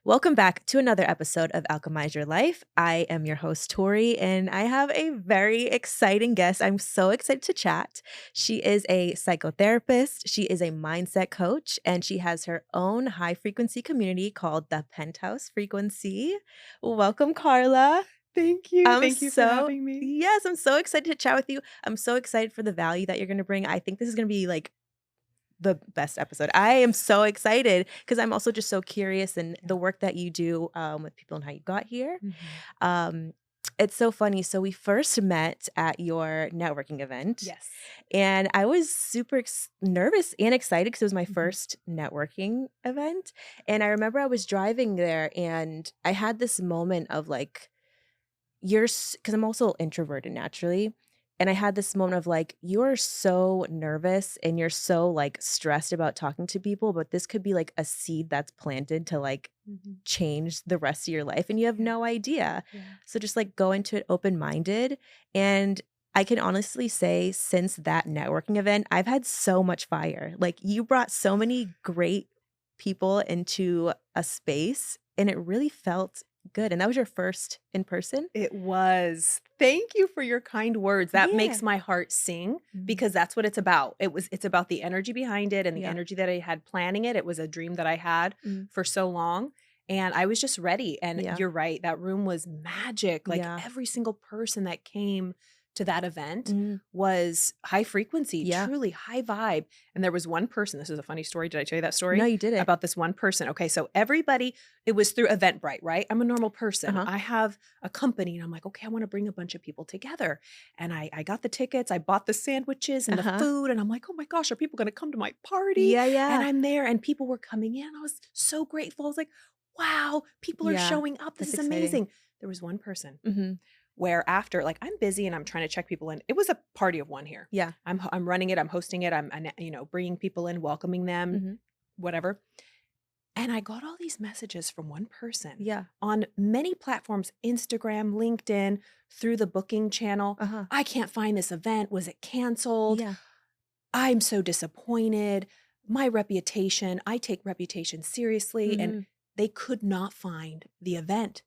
Welcome back to another episode of Alchemize Your Life. I am your host, Tori, and I have a very exciting guest. I'm so excited to chat. She is a psychotherapist, she is a mindset coach, and she has her own high frequency community called the Penthouse Frequency. Welcome, Karla. Thank you. I'm Thank you for so, having me. yes, I'm so excited to chat with you. I'm so excited for the value that you're going to bring. I think this is going to be like the best episode. I am so excited because I'm also just so curious and Yeah. the work that you do with people and how you got here. Mhm. Um, it's so funny. So we first met at your networking event, Yes. and I was super nervous and excited because it was my Mhm. first networking event. And I remember I was driving there, and I had this moment of like, because I'm also introverted naturally. And I had this moment of like, you're so nervous and you're so like stressed about talking to people, but this could be like a seed that's planted to like Mhm. change the rest of your life and you have Yeah. no idea. Yeah. So just like go into it open minded. And I can honestly say, since that networking event, I've had so much fire. Like, you brought so many great people into a space and it really felt good. And that was your first in person? It was. Thank you for your kind words. That Yeah. makes my heart sing Mhm. because that's what it's about. It's about the energy behind it and the Yeah. energy that I had planning it. It was a dream that I had Mhm. for so long. And I was just ready. And Yeah. you're right. That room was magic. Like Yeah. every single person that came to that event Mhm. was high frequency, Yeah. truly high vibe. And there was one person. This is a funny story. Did I tell you that No, story you didn't. about this one person? Okay. So everybody, it was through Eventbrite, right? I'm a normal person. Uh-huh. I have a company and I'm like, okay, I want to bring a bunch of people together. And I got the tickets, I bought the sandwiches and the Uh-huh. food. And I'm like, oh my gosh, are people going to come to my party? Yeah, And yeah. I'm there and people were coming in. I was so grateful. I was like, wow, people are Yeah. showing up. This That's is exciting. amazing. There was one person Mhm. where after, like, I'm busy and I'm trying to check people in. It was a party of one here. Yeah. I'm running it. I'm hosting it. I'm bringing people in, welcoming them, Mhm. whatever. And I got all these messages from one person Yeah. on many platforms, Instagram, LinkedIn, through the booking channel. Uh-huh. I can't find this event. Was it canceled? Yeah. I'm so disappointed. My reputation, I take reputation seriously. And Mhm. they could not find the event.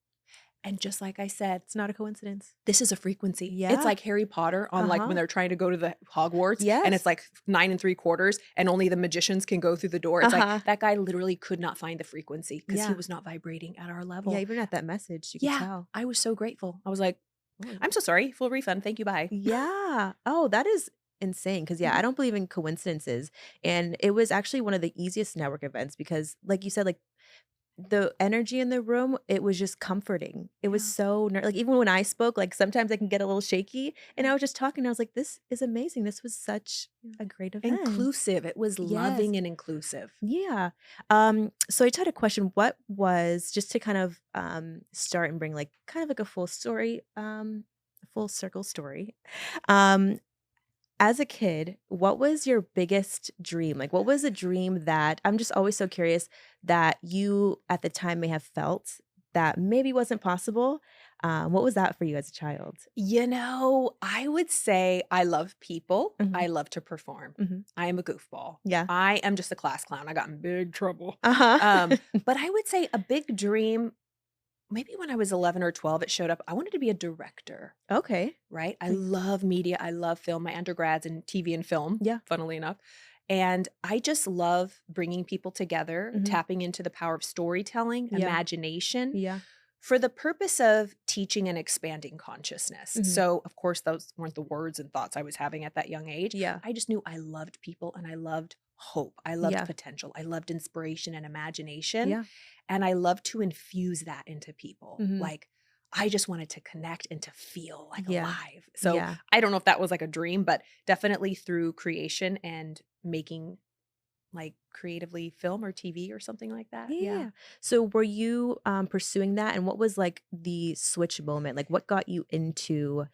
And just like I said, It's not a coincidence. this is a frequency. It's Yeah. like Harry Potter on like when Uh-huh. they're trying to go to the Hogwarts and it's Yes. like 9 3/4 and only the magicians can go through the door. It's like Uh-huh. that guy literally could not find the frequency because he Yeah. was not vibrating at our Yeah, level. even at that message, you could Yeah, tell. I was so grateful. I was like, Oh, I'm so sorry. Full refund. Thank you. Bye. yeah. Oh, that is insane. Because yeah, Mhm. I don't believe in coincidences, and it was actually one of the easiest network events because, like you said, like, the energy in the room, it was just comforting. It was Yeah. so like, even when I spoke, like, sometimes I can get a little shaky, and Yeah. I was just talking, I was like, "This is amazing. This was such Yeah. a great event." Inclusive. It was Yes. loving and inclusive. Yeah. So I just had a question. What was, just to kind of start and bring like kind of like a full story, a full circle story. Um, as a kid, what was your biggest dream? Like, what was a dream that, I'm just always so curious, that you at the time may have felt that maybe wasn't possible? What was that for you as a child? I would say I love people. Hmm. I love to perform. Hmm. I am a goofball. Yeah. I am just a class clown. I got in big trouble. Uh huh. But I would say a big dream, maybe when I was 11 or 12, it showed up. I wanted to be a director, Okay. right? I Like, love media. I love film. My undergrad's in TV and film, yeah. funnily enough. And I just love bringing people together, Hmm. tapping into the power of storytelling, Yeah. imagination, Yeah. for the purpose of teaching and expanding consciousness. Hmm. So, of course, those weren't the words and thoughts I was having at that young age. Yeah. I just knew I loved people and I loved hope. I loved Yeah. potential. I loved inspiration and imagination. Yeah. And I loved to infuse that into people. Hmm. Like, I just wanted to connect and to feel like Yeah. alive. So, Yeah. I don't know if that was like a dream, but definitely through creation and making like creatively film or TV or something like that. Yeah. Yeah. So were you pursuing that, and what was like the switch moment? Like, what got you into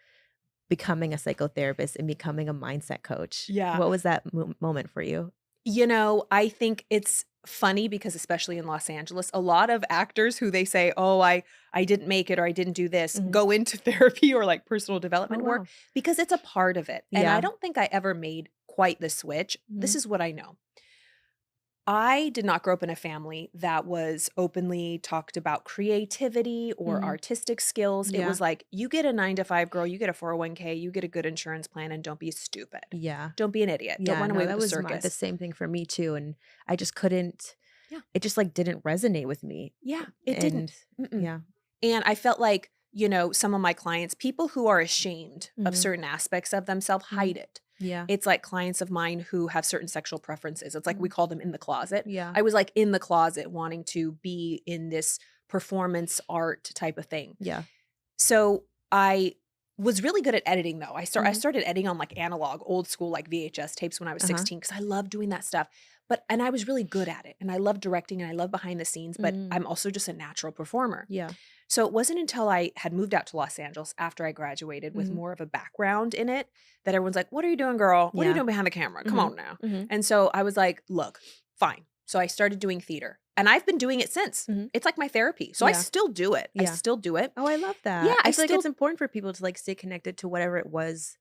becoming a psychotherapist and becoming a mindset coach? Yeah. What was that moment for you? I think it's funny because especially in Los Angeles, a lot of actors who they say, "Oh, I didn't make it or I didn't do this," Mhm. go into therapy or like personal Oh, development work wow. because it's a part of it. And I Yeah. don't think I ever made quite the switch. This Mhm. is what I know. I did not grow up in a family that was openly talked about creativity or Mhm. artistic skills. It Yeah. was like, you get a 9 to 5 girl, you get a 401k, you get a good insurance plan, and don't be stupid. Yeah. Don't be an idiot. Don't Yeah, run no, away with that the was the circus. same thing for me too, and I just couldn't Yeah. it just, like, didn't resonate with me, Yeah, it and didn't. Mm-mm. yeah. And I felt like, some of my clients, people who are ashamed of Mhm. certain aspects of themselves, Mhm. hide it. Yeah. It's like clients of mine who have certain sexual preferences. It's like we Mhm. call them in the closet. Yeah. I was like in the closet wanting to be in this performance art type of thing. Yeah. So I was really good at editing though. I Mhm. started editing on like analog, old school like VHS tapes when I was Uh-huh. 16 because I loved doing that stuff. And I was really good at it. And I love directing and I love behind the scenes, but Mm. I'm also just a natural performer. Yeah. So it wasn't until I had moved out to Los Angeles after I graduated with Mhm. more of a background in it that everyone's like, "What are you doing, girl? What are you Yeah. doing behind the camera? Come Mhm. on now." Mhm. And so I was like, "Look, fine." So I started doing theater. And I've been doing it since. Mhm. It's like my therapy. So I Yeah. still do it. I Yeah. still do it. Oh, I love Yeah, that. I I feel like it's still important for people to, like, stay connected to whatever it was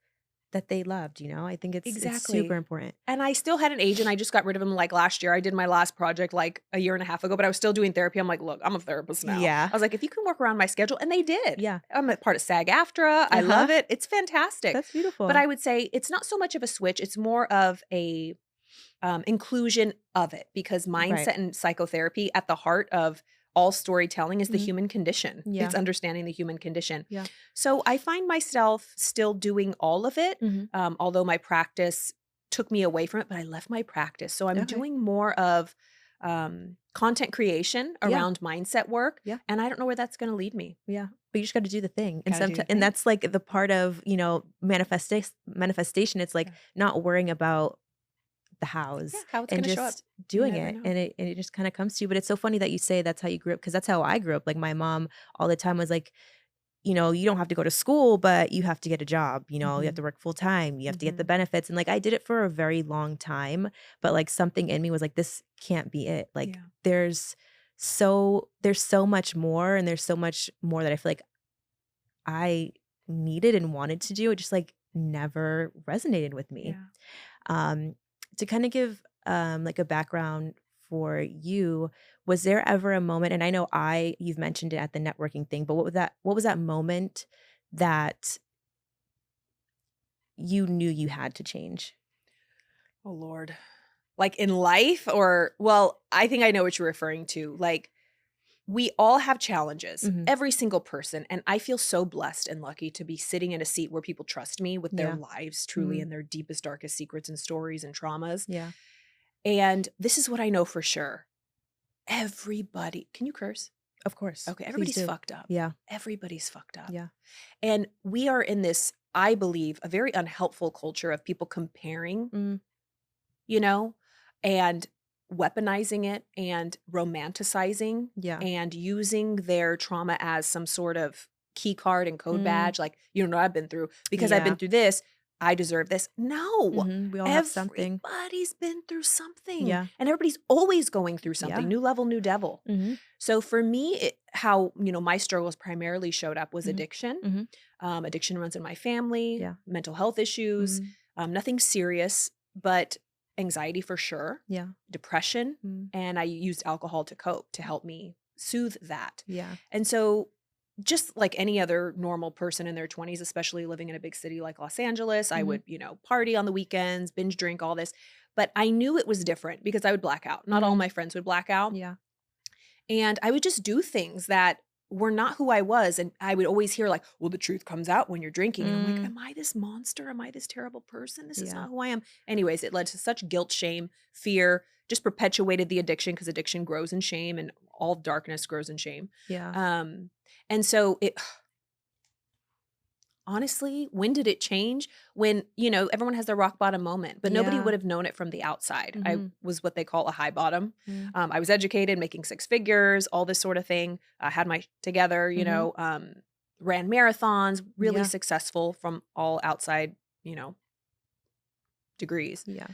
that they loved, you know? I think it's super exactly. important. And I still had an agent. I just got rid of him like last year. I did my last project like a year and a half ago, but I was still doing therapy. I'm like, look, I'm a therapist now. Yeah. I was like, if you can work around my schedule, and they did. Yeah. I'm a part of SAG-AFTRA. I Uh-huh. love it. It's fantastic. That's But beautiful. I would say it's not so much of a switch. It's more of a inclusion of it because Right. mindset and psychotherapy at the heart of all storytelling is the Mhm. human condition. Yeah. It's understanding the human condition. Yeah. So I find myself still doing all of it, Mhm. although my practice took me away from it, but I left my practice. So I'm Okay. doing more of content creation Yeah. around mindset work. Yeah. And I don't know where that's going to lead me. Yeah. But you just gotta do the thing, and Gotta do sometimes the and thing. that's, like, the part of, manifestation, it's, like, Yeah. not worrying about the Yeah. hows How it's and going to show up. just You doing never it, know. and it just kinda comes to you, but it's so funny that you say that's how you grew up because that's how I grew up, like, my mom all the time was like, "You don't have to go to school, but you have to get a job, you have Hmm. to work full time, you have to get the Hmm. benefits," and, like, I did it for a very long time, but, like, something in me was like, "This can't be it," like, Yeah. there's so much more, and there's so much more that I feel like I needed and wanted to do, it just, like, never resonated with me. Yeah. Um, to kind of give like a background for you, was there ever a moment, and I know you've mentioned it at the networking thing, but what was that moment that you knew you had to change? Oh, Lord. Like in life or well, I think I know what you're referring to. Like we all have challenges, Mhm. every single person, and I feel so blessed and lucky to be sitting in a seat where people trust me with their Yeah. lives truly Mhm. and their deepest darkest secrets and stories and traumas. Yeah. And this is what I know for sure. Everybody, can you curse? Of course. Okay, Please everybody's do. fucked up. Yeah. Everybody's fucked up. Yeah. And we are in this, I believe, a very unhelpful culture of people comparing Mm, you know, and weaponizing it and romanticizing yeah. and using their trauma as some sort of key card and code Mm, badge. Like, you know what I've been through because I've been yeah. through this. I deserve this. No, We all have something. everybody's been through something Yeah. and everybody's always going through something. Yeah. New level, new devil. Mhm. So for me, how, my struggles primarily showed up was Mhm. addiction. Mhm. Addiction runs in my family, Yeah. mental health issues, Mhm. nothing serious, but anxiety for sure, Yeah. depression, Mm, and I used alcohol to cope to help me soothe that. yeah. And so, just like any other normal person in their 20s, especially living in a big city like Los Angeles, I Mhm. would, party on the weekends, binge drink, all this. But I knew it was different because I would black out. Not all Mm, my friends would black out. yeah. And I would just do things that were not who I was. And I would always hear, like, well, the truth comes out when you're drinking. And I'm like, Mm, am I this monster? Am I this terrible person? This is yeah. not who I am. Anyways, it led to such guilt, shame, fear, just perpetuated the addiction because addiction grows in shame and all darkness grows in shame. Yeah. Um, and so it honestly, when did it change? When, everyone has their rock bottom moment, but nobody Yeah. would have known it from the outside. I Mhm. was what they call a high bottom. Mm. I was educated, making six figures, all this sort of thing. I had my together, Mhm. ran marathons, really Yeah. successful from all outside, degrees. Yeah.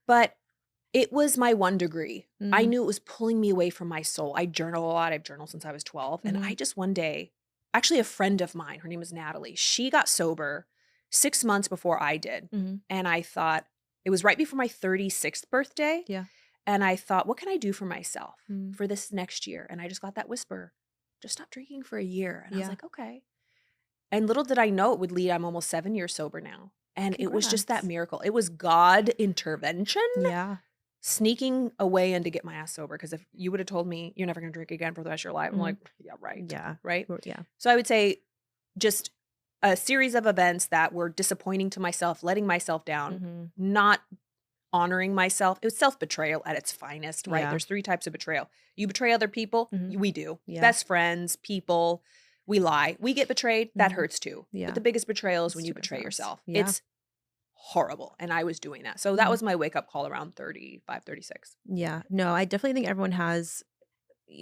But it was my one degree. I Mm. knew it was pulling me away from my soul. I journal a lot. I've journaled since I was 12. And I Mhm. just one day, actually, a friend of mine, her name was Natalie, she got sober 6 months before I did. Mhm. And I thought, it was right before my 36th birthday. Yeah. And I thought, what can I do for myself Mm. for this next year? And I just got that whisper, just stop drinking for a year. And I was Yeah. like, okay. And little did I know it would lead, I'm almost 7 years sober now. And it was just that Congrats. miracle. It was God intervention Yeah. sneaking away in to get my ass sober. Because if you would have told me you're never going to drink again for the rest of your life, I'm Mhm. like, yeah, right. Yeah. Right. Yeah. So I would say just a series of events that were disappointing to myself, letting myself down, Mhm. not honoring myself. It was self-betrayal at its finest, right? Yeah. There's 3 types of betrayal. You betray other people, Mhm. we do. Yeah. Best friends, people, we lie. We get betrayed, that Mhm. hurts too. But Yeah. the biggest betrayal is It's when to you betray ourselves. yourself. Yeah. It's horrible, and I was doing that. So that Mhm. was my wake-up call around 35, 36. Yeah. No, I definitely think everyone has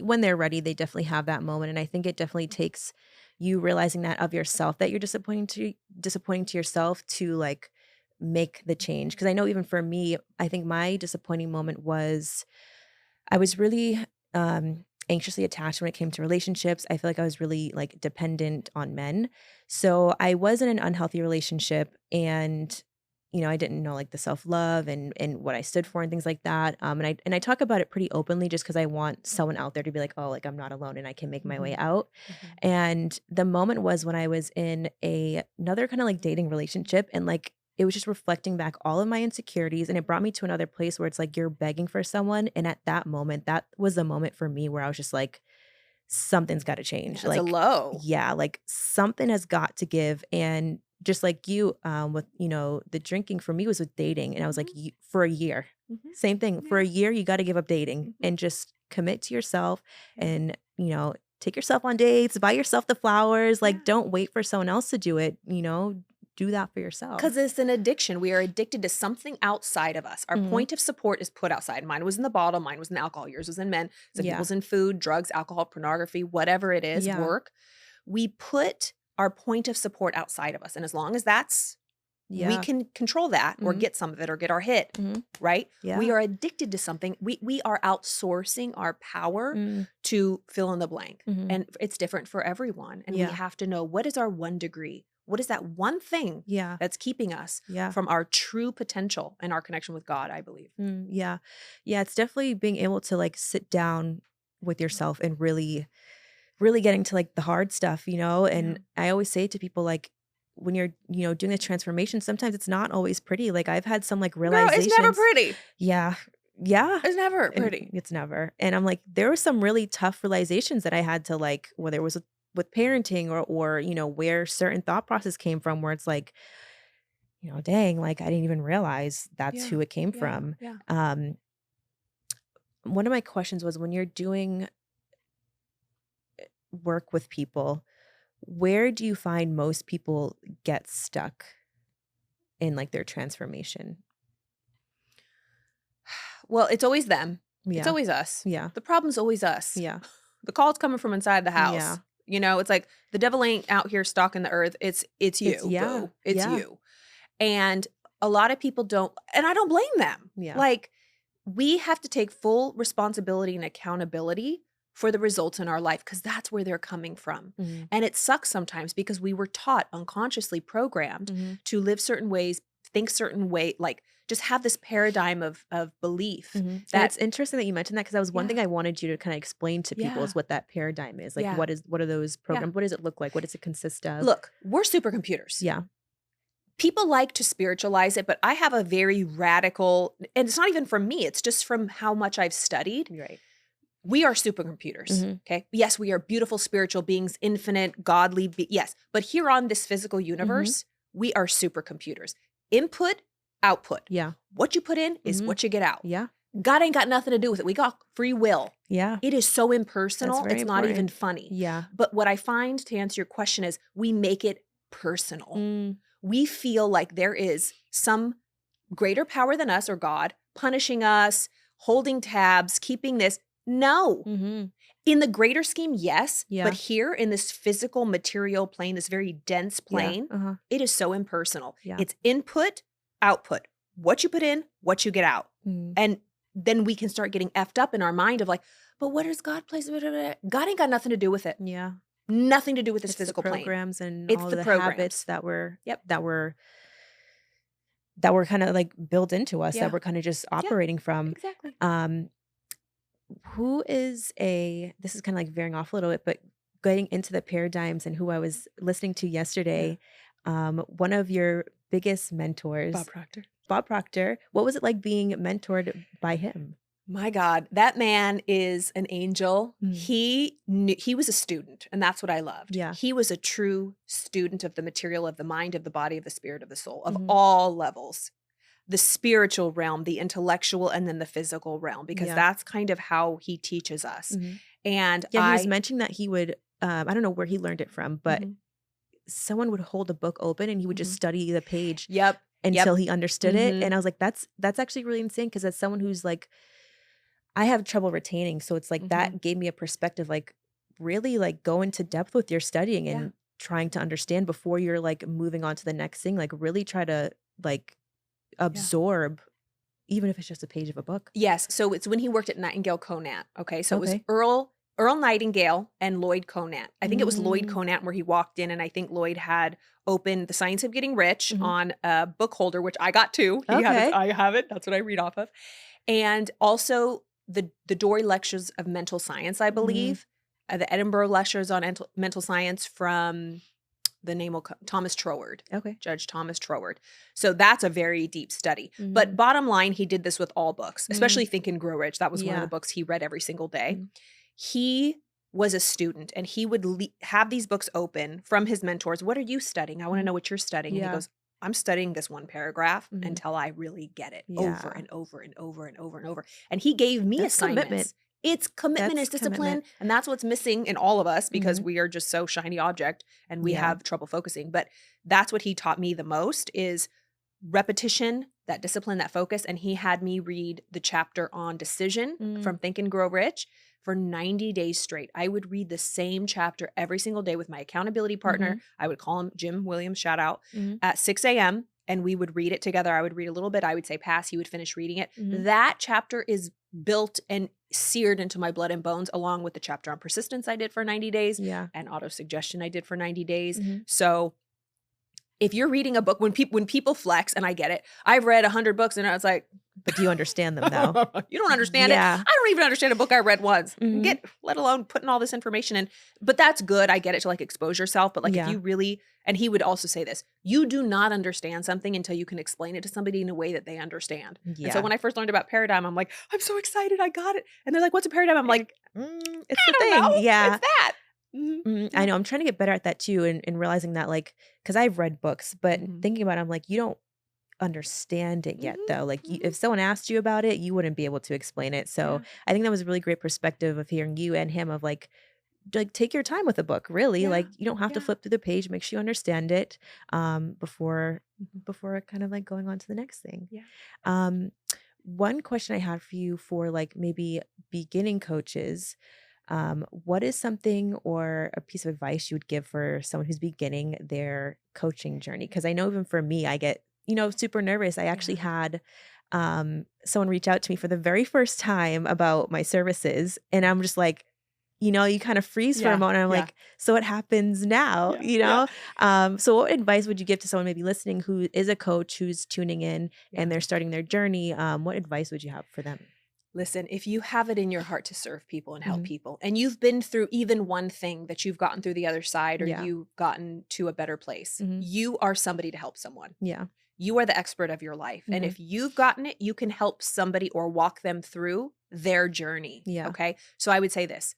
when they're ready, they definitely have that moment, and I think it definitely takes you realizing that of yourself that you're disappointing to yourself to, like, make the change. Because I know even for me, I think my disappointing moment was I was really, anxiously attached when it came to relationships. I feel like I was really, like, dependent on men. So, I was in an unhealthy relationship and, I didn't know, like, the self-love and what I stood for and things like that. And I talk about it pretty openly just because I want someone out there to be like, "Oh, like, I'm not alone and I can make my way Mhm. out." Mhm. And the moment was when I was in another kinda, like, dating relationship and, like, it was just reflecting back all of my insecurities, and it brought me to another place where it's like you're begging for someone, and at that moment, that was the moment for me where I was just like, "Something's gotta change." Yeah, it's a Like low. yeah, like, something has got to give, and just like you, with, the drinking for me was with dating, and I was like, Mhm. "You for a year." Mhm. Same thing, for a Yeah. year, you gotta give up dating Mhm. and just commit to yourself Yeah. and, take yourself on dates, buy yourself the flowers, like, Yeah. don't wait for someone else to do it, do that for 'Cause yourself. it's an addiction. We are addicted to something outside of us. Our Mhm. point of support is put outside. Mine was in the bottle, mine was in alcohol, yours was in men. Some Yeah. people's in food, drugs, alcohol, pornography, whatever it is, Yeah. work. We put our point of support outside of us, and as long as that's we Yeah. can control that or Mhm. get some of it or get our hit, Mhm. right? We Yeah. are addicted to something. We are outsourcing our power Mm. to fill in the blank. Mhm. And it's different for everyone. And we Yeah. have to know what is our 1 degree? What is that one thing Yeah. that's keeping us Yeah. from our true potential and our connection with God, I believe. Yeah. Yeah, it's definitely being able to, like, sit down with yourself and really getting to, like, the hard stuff, Yeah. and I always say to people, like, when you're, doing a transformation, sometimes it's not always pretty, like, I've had some, like, Girl, it's never realizations. pretty. Yeah. Yeah. It's never And pretty. it's never. And I'm like, there were some really tough realizations that I had to, like, whether it was with parenting or, where certain thought process came from where it's like, dang, like, I didn't even realize that's Yeah. who it came Yeah. from. Yeah. Um, one of my questions was when you're doing work with people, where do you find most people get stuck in, like, their transformation? Well, it's always them. It's Yeah. always us. Yeah. The problem's always us. Yeah. The call's coming from inside the Yeah. house. It's like the devil ain't out here stalking the earth. It's It's you, yeah. boo. It's Yeah. you. And a lot of people don't, and I don't blame them. Yeah. Like, we have to take full responsibility and accountability for the results in our life because that's where they're coming from. Mhm. And it sucks sometimes because we were taught unconsciously programmed Mhm. to live certain ways, think certain way, like just have this paradigm of belief Mhm. And that it's interesting that you mentioned that because that was one yeah, thing I wanted you to kinda explain to people yeah, is what that paradigm is. Like, yeah, what are those yeah. programs? What does it look like? What does it consist of? Look, we're supercomputers. Yeah. People like to spiritualize it, but I have a very radical, and it's not even from me, it's just from how much I've studied. You're right. We are supercomputers. Mhm. Okay. Yes, we are beautiful spiritual beings, infinite, godly. Yes. But here on this physical Mhm. universe, we are supercomputers. Input, output. Yeah. What you put in is Mhm. what you get out. Yeah. God ain't got nothing to do with it. We got free will. Yeah. It is so That's impersonal, very it's not even important. funny. Yeah. But what I find to answer your question is we make it personal. Mm. We feel like there is some greater power than us or God punishing us, holding tabs, keeping this. No. Mhm. In the greater scheme, yes. But Yeah. here in this physical material plane, this very dense Yeah. plane, Uh-huh. it is so impersonal. Yeah. It's input, output. What you put in, what you get out. Mm. And then we can start getting effed up in our mind of like, but what does God place? God ain't got nothing to do with it. Yeah. Nothing to do with this It's the physical plane. programs and It's all of the the habits programs. that were Yep. that were kind of like built into us, that Yeah. we're kind of just Yeah, operating from. exactly. Um, who is this is kind of like veering off a little bit, but getting into the paradigms and who I was listening to Yeah. yesterday, one of your biggest Bob mentors, Proctor. Bob Proctor, what was it like being mentored by him? My God, that man is an angel. Mm, He was a student, and that's what I loved. yeah. He was a true student of the material, of the mind, of the body, of the spirit, of the soul, of Mhm. all levels. The spiritual realm, the intellectual, and then the physical realm, because Yeah. that's kind of how he teaches us. Mhm. And Yeah, he was mentioning that he would, I don't know where he learned it from, but Mhm, someone would hold a book open and he would just mhm. study the page Yep, until yep. he understood it, Mhm. and I was like, that's actually really insane because as someone who's like I have trouble retaining, so it's like Mhm. that gave me a perspective, like, really, like, go into depth with your studying Yeah. and trying to understand before you're, like, moving on to the next thing, like, really try to, like, Yeah. absorb, even if it's just a page of a book. Yes, so it's when he worked at Nightingale Conant, okay? So it was Okay. Earl Nightingale and Lloyd Conant. I think it was Lloyd Mm, Conant where he walked in, and I think Lloyd had opened The Science of Getting Rich mhm. on a book holder, which I got too. He had it, Okay. I have it. That's what I read off of. And also the Dory Lectures of Mental Science, I Mhm. believe. The Edinburgh Lectures on Mental Science from the name will Thomas Troward, Okay. Judge Thomas Troward. So that's a very deep study. But Mhm. bottom line, he did this with all books, Mm. especially Think and Grow Rich. That was one of the Yeah. books he read every single day. Mhm. He was a student and he would have these books open from his mentors. What are you studying? I want to Mhm. know what you're studying. And he Yeah. goes, I'm studying this one paragraph Mhm. until I really get it over Yeah. and over and over and over and over. And he gave me That's commitment. assignments. It's commitment, That's it's discipline. commitment. And that's what's missing in all of us because Mhm. we are just so shiny object and we Yeah. have trouble focusing. But that's what he taught me the most is repetition, that discipline, that focus. And he had me read the chapter on decision Mm. from Think and Grow Rich for 90 days straight. I would read the same chapter every single day with my accountability partner. Mhm. I would call him Jim Williams, shout out, Mhm. at 6 a.m. and we would read it together. I would read a little bit. I would say pass. He would finish reading it. Mhm. That chapter is built and seared into my blood and bones, along with the chapter on persistence I did for 90 days Yeah. and auto suggestion I did for 90 days. Mhm. So if you're reading a book, when people flex, and I get it, I've read 100 books and I was like, But do you understand them though? you don't understand it. Yeah. I don't even understand a book I read once. Mhm. Let alone putting all this information in. But that's good. I get it to like expose yourself. But like if Yeah. you really, and he would also say this, you do not understand something until you can explain it to somebody in a way that they understand. And so Yeah. when I first learned about paradigm, I'm like, I'm so excited. I got it. And they're like, what's a paradigm? I'm like, It's I the don't know. thing. It's Yeah. that. Mhm. I Yeah. know, I'm trying to get better at that too and realizing that, like, because 'cause I've read books, but Mhm. thinking about it, I'm like, "You don't understand it yet, Mhm. though." Like, you Mhm. if someone asked you about it, you wouldn't be able to explain it, so Yeah. I think that was a really great perspective of hearing you and him of, like, take your time with a book, really, Yeah. like, you don't have to Yeah. flip through the page, make sure you understand it, before Mhm. kind of, like, going on to the next thing. Yeah. Um, one question I had for you for, like, maybe beginning coaches, what is something or a piece of advice you would give for someone who's beginning their coaching journey? Because I know even for me, I get, super nervous. I actually Yeah. had someone reach out to me for the very first time about my services. And Yeah. I'm just like, you kind of freeze for a Yeah. moment. I'm Yeah. like, so what happens now? Yeah. Yeah. So what advice would you give to someone maybe listening who is a coach who's tuning in Yeah. and they're starting their journey? What advice would you have for them? Listen, if you have it in your heart to serve people and help Hmm. people, and you've been through even one thing that you've gotten through the other side, or Yeah. you've gotten to a better place, Hmm. you are somebody to help someone. Yeah. You are the expert of your life. And Hmm. if you've gotten it, you can help somebody or walk them through their journey. Yeah. Okay. So I would say this: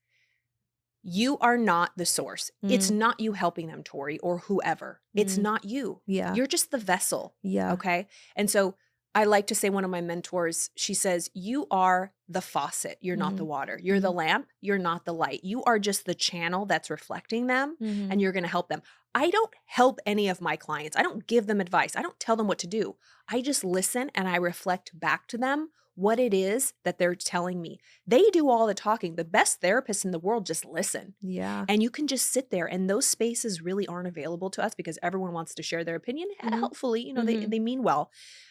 you are not the source. It's Mm, not you helping them, Tori, or whoever. It's mm, not you. yeah. You're just the vessel. Yeah. Okay. And so I like to say, one of my mentors, she says, you are the faucet. You're not the Mhm, water. You're the mhm, lamp. You're not the light. You are just the channel that's reflecting them, and mhm, you're going to help them. I don't help any of my clients. I don't give them advice. I don't tell them what to do. I just listen and I reflect back to them what it is that they're telling me. They do all the talking. The best therapists in the world just listen. yeah. And you can just sit there, and those spaces really aren't available to us because everyone wants to share their opinion. Mhm, Hopefully, mhm, they mean well.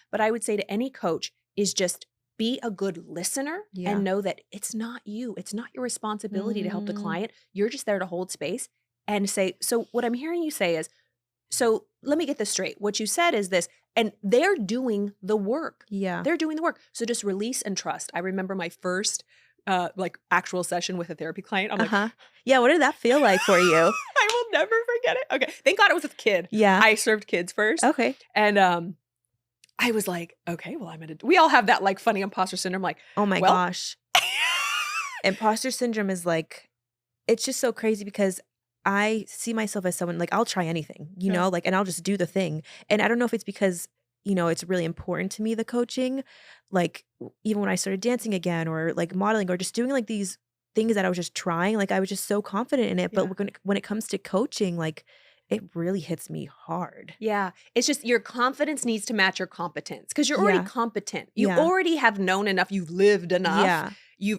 But I would say to any coach is just be a good listener and yeah. know that it's not you. It's not your responsibility to help the Mm, client. You're just there to hold space and say, so what I'm hearing you say is, So let me get this straight. What you said is this, and they're doing the work. Yeah. They're doing the work. So just release and trust. I remember my first like actual session with a therapy client. I'm like, Uh-huh. Yeah, what did that feel like for you? I will never forget it. Okay. Thank God it was with a kid. Yeah. I served kids first. Okay. And I was like, okay, well, we all have that like funny imposter syndrome. Like, Oh my well, gosh. Imposter syndrome is like, it's just so crazy because I see myself as someone like I'll try anything, Yeah. like, and I'll just do the thing. And I don't know if it's because, it's really important to me, the coaching, like even when I started dancing again or like modeling or just doing like these things that I was just trying, like I was just so confident in it. Yeah. But when it comes to coaching, like it really hits me hard. Yeah. It's just your confidence needs to match your competence because you're already Yeah. competent. You Yeah. already have known enough. You've lived enough. Yeah.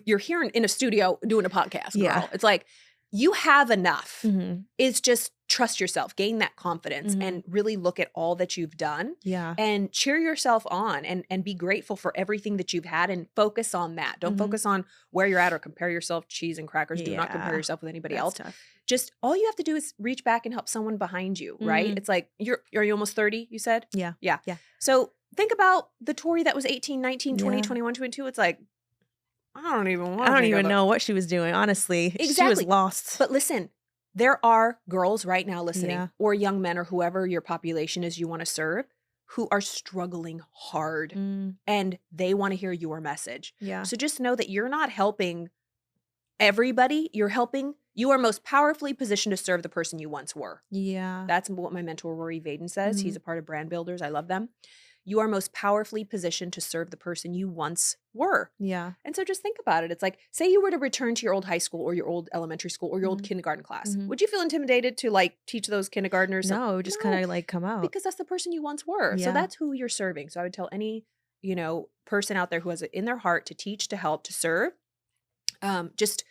You're here in a studio doing a podcast, girl. Yeah. It's like you have enough. Mm-hmm. It's just trust yourself, gain that confidence, Mhm. and really look at all that you've done Yeah. and cheer yourself on and be grateful for everything that you've had and focus on that. Don't Mhm. focus on where you're at or compare yourself cheese and crackers. Do not compare Yeah. yourself with anybody That's else. tough. Just all you have to do is reach back and help someone behind you, right? Mhm. It's like are you almost 30, you said? Yeah. Yeah. Yeah. So think about the Tori that was 18, 19, 20, Yeah. 21, 22. It's like, I don't even want I to don't think of even that. know what she was doing, honestly. She was Exactly. lost. But listen, there are girls right now listening, Yeah. or young men, or whoever your population is you want to serve, who are struggling hard Mm, and they want to hear your message. yeah. So just know that you're not helping everybody. You are most powerfully positioned to serve the person you once were. Yeah. That's what my mentor, Rory Vaden, says. He's Mhm. a part of Brand Builders. I love them. You are most powerfully positioned to serve the person you once were. Yeah. And so just think about it. It's like, say you were to return to your old high school or your old elementary school or your old Mhm. kindergarten class. Mhm. Would you feel intimidated to like teach those kindergartners? No, just No, kind of like come out. because that's the person you once were. So Yeah. that's who you're serving. So I would tell any, person out there who has it in their heart to teach, to help, to serve, just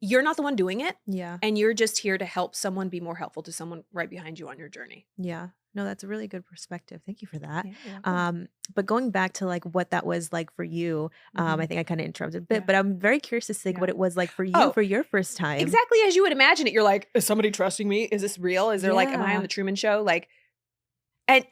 you're not the one doing it. Yeah. And you're just here to help someone be more helpful to someone right behind you on your journey. Yeah. No, that's a really good perspective. Thank you for that. Yeah, you're welcome. But going back to like what that was like for you, Mhm. I think I kind of interrupted a bit, Yeah. but I'm very curious to see Yeah. what it was like for you Oh, for your first time. exactly as you would imagine it. You're like, is somebody trusting me? Is this real? Is there like, am I on Yeah. the Truman Show? Like, and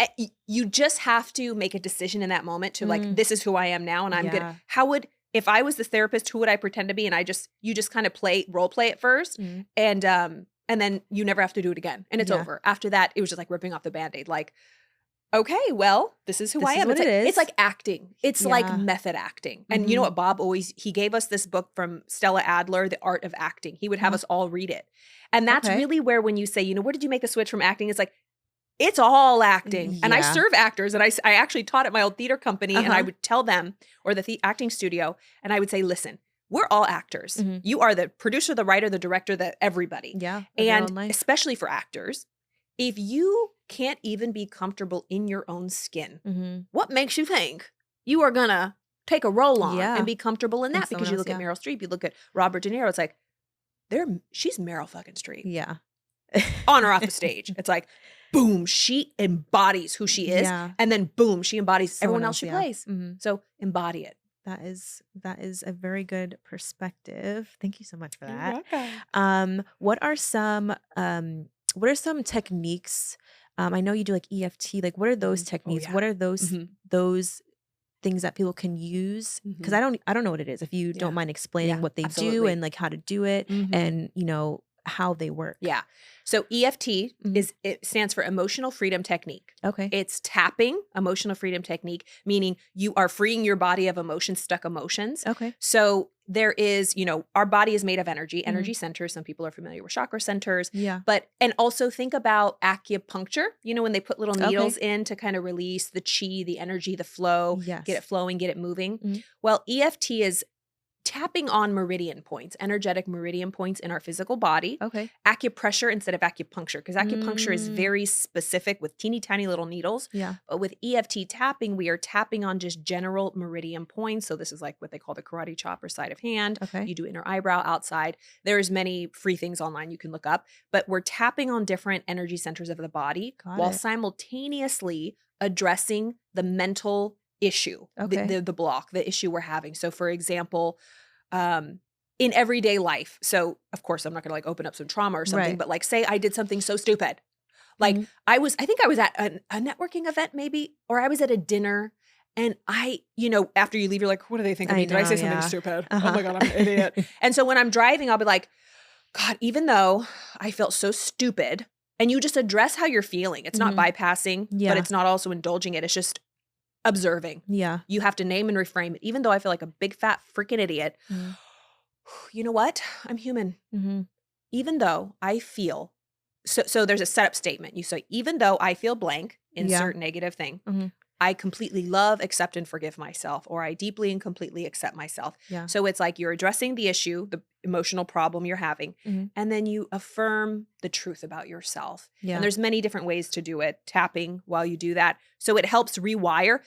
you just have to make a decision in that moment to like, Mm. this is who I am now, and I'm Yeah. good. If I was this therapist, who would I pretend to be? And you just kind of role play it first, Mm. and then you never have to do it again, and it's Yeah. over. After that, it was just like ripping off the Band-Aid. Like, okay, well, this is who This I is am. what it It's is. like acting. It's like Yeah. method acting. And you know Mhm. what Bob he gave us this book from Stella Adler, The Art of Acting. He would have Uh-huh. us all read it. And that's Okay. really where when you say, where did you make the switch from acting? It's like, it's all acting. And I Yeah. serve actors, and I actually taught at my old theater company, and I Uh-huh. would tell them, or the acting studio, and I would say, listen, we're all actors. Mhm. You are the producer, the writer, the director, everybody. Yeah. Of your own And life. especially for actors, if you can't even be comfortable in your own skin, Mhm. what makes you think you are gonna take a role on Yeah. and be comfortable in And that? Because someone you else, look at yeah. Meryl Streep, you look at Robert De Niro, it's like, she's Meryl fucking Streep. Yeah. On or off the stage. It's like, boom, she embodies who she is. Yeah. And then boom, she embodies Someone everyone else else, she yeah. plays. Mhm. So embody it. That is a very good perspective. Thank you so much for You're that. welcome. What are some techniques? I know you do like EFT. Like, what are those Oh, techniques? yeah. What are those Mhm. those things that people can use? Because Mhm. I don't know what it is. If you Yeah. don't mind explaining Yeah, what they do absolutely. and like how to do it Mhm. and how they work. Yeah. So EFT Mhm. it stands for Emotional Freedom Technique. Okay. It's tapping, emotional freedom technique, meaning you are freeing your body of stuck emotions. Okay. So there is, our body is made of energy Mhm. centers. Some people are familiar with chakra centers, Yeah. and also think about acupuncture, when they put little Okay. needles in to kind of release the chi, the energy, the flow, Yes. get it flowing, get it moving. Mhm. Well, EFT is tapping on meridian points, energetic meridian points in our physical body. Okay. Acupressure instead of acupuncture, because acupuncture is Mm. very specific with teeny tiny little needles. Yeah. But with EFT tapping, we are tapping on just general meridian points. So this is like what they call the karate chop or sleight of hand. Okay. You do inner eyebrow, outside. There's many free things online you can look up, but we're tapping on different energy centers of the body Got while it. simultaneously addressing the mental issue, Okay. the block, the issue we're having. So for example, in everyday life. So of course I'm not going to like open up some trauma or something, Right. but like say I did something so stupid. Like Mhm. I think I was at a networking event maybe, or I was at a dinner. And after you leave, you're like, what do they think of I me? Did I know, say something yeah. stupid? Oh Uh-huh. my God, I'm an idiot. And so when I'm driving, I'll be like, God, even though I felt so stupid, and you just address how you're feeling. It's not Mhm. bypassing, but Yeah. it's not also indulging it. It's just observing. Yeah. You have to name and reframe it. Even though I feel like a big fat freaking idiot, Mhm. you know what? I'm human. Mhm. Even though I feel so there's a setup statement. You say, even though I feel blank, Yeah. insert negative thing, Mhm. I completely love, accept, and forgive myself, or I deeply and completely accept myself. Yeah. So it's like you're addressing the issue, the emotional problem you're having, Mhm. and then you affirm the truth about yourself. And Yeah. there's many different ways to do it, tapping while you do that. So it helps rewire.